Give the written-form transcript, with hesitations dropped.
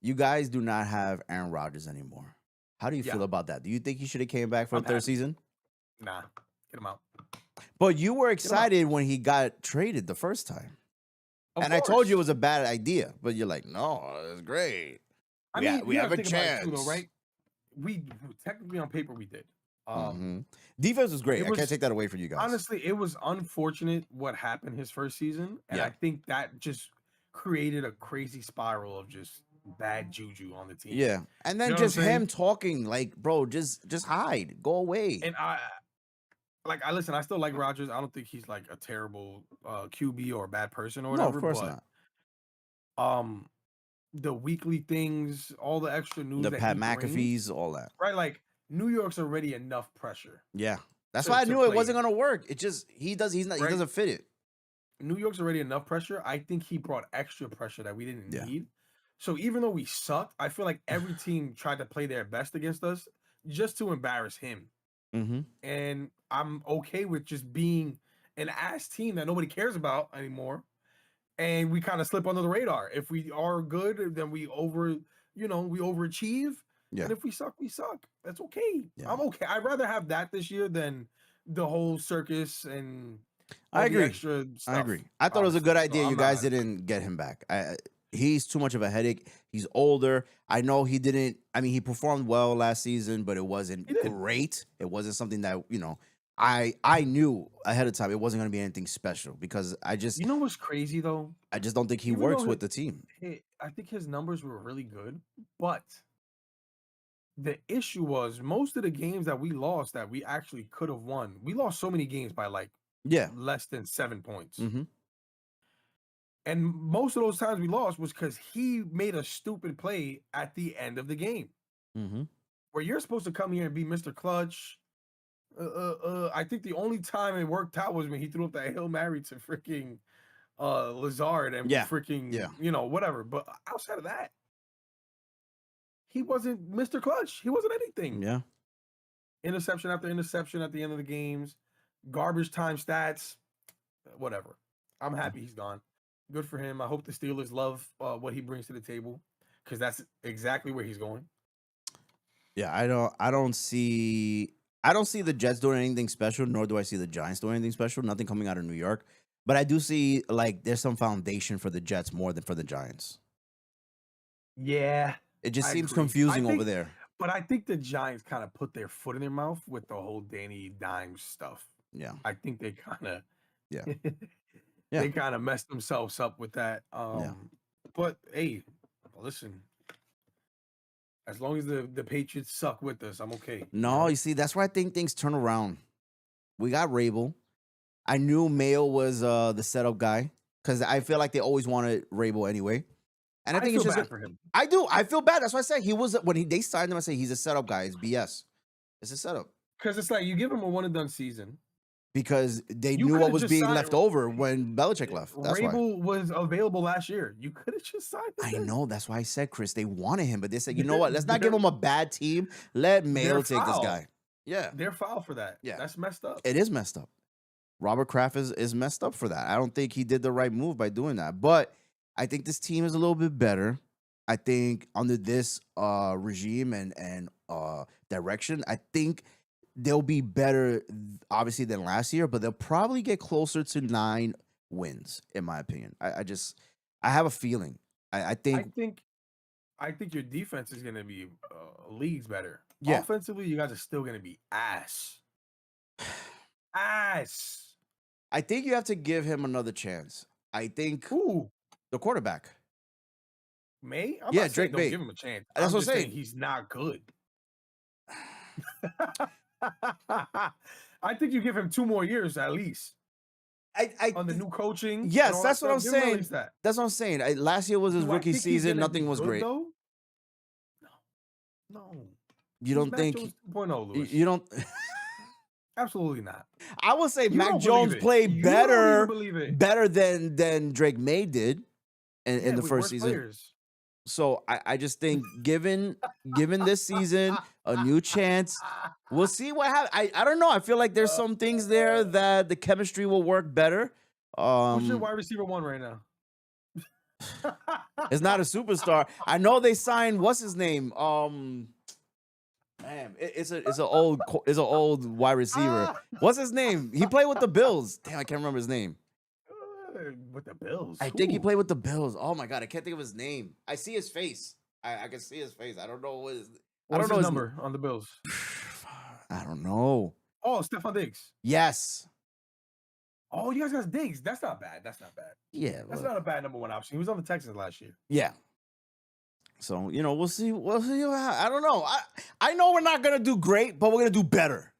You guys do not have Aaron Rodgers anymore. How do you Yeah, feel about that? Do you think he should have came back for a I'm third happy. season? Nah, get him out. But you were Get him out. excited when he got traded the first time. Of And I told you it was course. a bad idea, but you're like, no, it's great. I mean, We you got have to a think about it too, though, chance. right? We technically on paper we did. Hmm. Defense was great. It I can't was take that away from you guys. honestly, it was unfortunate what happened his first season, and Yeah. I think that just created a crazy spiral of just bad juju on the team. Yeah. And You then know what I'm just him saying? talking like, bro, just hide. Go away. And I listen. I still like Rodgers. I don't think he's like a terrible QB or a bad person or No, of whatever. course But not. um, the weekly things, all the extra news The that Pat he brings, McAfee's, all that. right? Like New York's already enough pressure Yeah. That's why I to knew it play wasn't in, gonna work. It just he right? doesn't fit it. New York's already enough pressure. I think he brought extra pressure that we didn't Yeah. need. So even though we sucked, I feel like every team tried to play their best against us just to embarrass him. Mm-hmm. And I'm okay with just being an ass team that nobody cares about anymore. And we kind of slip under the radar. If we are good, then we overachieve. Yeah. And if we suck, we suck. That's okay. Yeah. I'm okay. I'd rather have that this year than the whole circus and I all the agree. extra I stuff. agree. I thought it was a Honestly, good so idea. You I'm guys not. didn't get him back. He's too much of a headache. He's older. I know he didn't. I mean, he performed well last season, but it wasn't He did. great. It wasn't something that I knew ahead of time. It wasn't going to be anything special because You know what's crazy though? I just don't think he Even works though with the team. I think his numbers were really good, but the issue was most of the games that we lost that we actually could have won. We lost so many games by like Yeah. less than 7 points. Mm-hmm. And most of those times we lost was because he made a stupid play at the end of the game. Mm-hmm. Where you're supposed to come here and be Mr. Clutch. I think the only time it worked out was when he threw up that Hail Mary to freaking Lazard and we Yeah. freaking, Yeah. whatever. But outside of that, he wasn't Mr. Clutch. He wasn't anything. Yeah. Interception after interception at the end of the games, garbage time stats, whatever. I'm happy he's gone. Good for him. I hope the Steelers love what he brings to the table because that's exactly where he's going. Yeah. I don't see the Jets doing anything special, nor do I see the Giants doing anything special. Nothing coming out of New York. But I do see like there's some foundation for the Jets more than for the Giants. Yeah. It just I seems agree. confusing over there. But I think the Giants kind of put their foot in their mouth with the whole Danny Dimes stuff. Yeah. I think they kind of Yeah. they kind of messed themselves up with that. But hey, listen, as long as the Patriots suck with us, I'm okay. No, you see, that's where I think things turn around. We got Rabel. I knew Mayo was the setup guy because I feel like they always wanted Rabel anyway. And I think feel it's just bad for him. I do. I feel bad. That's why I said he was when they signed him. I say he's a setup guy. It's BS. It's a setup Because it's like you give him a one and done season. because they You knew what coulda was just being signed- left over when Belichick left. That's why. Rabel was available last year. You could have just signed him. I then. know. That's why I said, Chris, they wanted him, but they said, you know what? Let's not give him a bad team. Let Mayo take this foul. guy. Yeah. They're foul for that. Yeah. That's messed up. It is messed up. Robert Kraft is messed up for that. I don't think he did the right move by doing that. But I think this team is a little bit better. I think under this regime and direction, I think they'll be better, obviously, than last year, but they'll probably get closer to 9 wins, in my opinion. I have a feeling. I think your defense is going to be leagues better. Yeah. Offensively, you guys are still going to be ass. Ass. I think you have to give him another chance. I think Who? the quarterback. May? I'm Yeah, not saying Drake May. don't give him a chance. That's what I'm just saying saying. he's not good. I think you give him 2 more years at least. On the new coaching. and Yes, all that's that what I'm stuff, give him at saying. least that. That's what I'm saying. Last year was his Do I rookie think he's season. gonna be Nothing was good, great. though? No. You He's don't Mac think Jones 2.0, Louis. you don't? Absolutely not. I would say You Mac don't Jones believe it. played You better, don't even believe it. better than Drake May did in the with first worse season. players. So I just think given this season a new chance, we'll see what happens. I don't know. I feel like there's some things there that the chemistry will work better. Who's your wide receiver 1 right now? It's not a superstar. I know they signed what's his name? Man, it's an old wide receiver. What's his name? He played with the Bills. Damn, I can't remember his name. With the Bills. I think he played with the Bills. Oh my god, I can't think of his name. I see his face. I can see his face. I don't know what his. I don't What's know his his number on the Bills? I don't know. Oh, Stephon Diggs. Yes. Oh, you guys got Diggs. That's not bad. That's not bad. Yeah. That's but- not a bad number one option. He was on the Texans last year. Yeah. So we'll see. We'll see. I don't know. I know we're not gonna do great, but we're gonna do better.